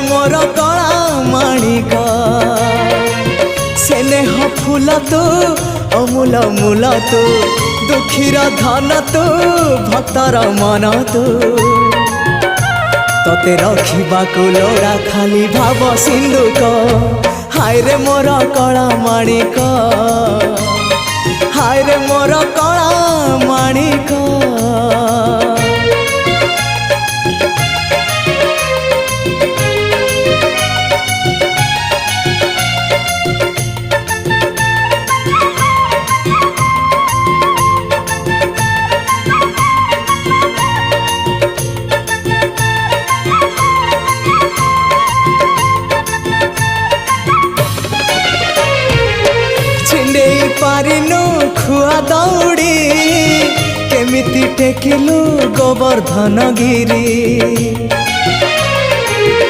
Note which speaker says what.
Speaker 1: मोर कला माणिक स्नेह फूल तू अमूल मूल तू दुखीर धन तू भक्तर मन तू तोते रखा लोड़ा खाली भाव सिंधुक हाय रे मोर कला माणिक हाय रे मोर कला माणिक पारिनु खुआ दौड़ी केमिति टेकिलु गोवर्धन गिरी।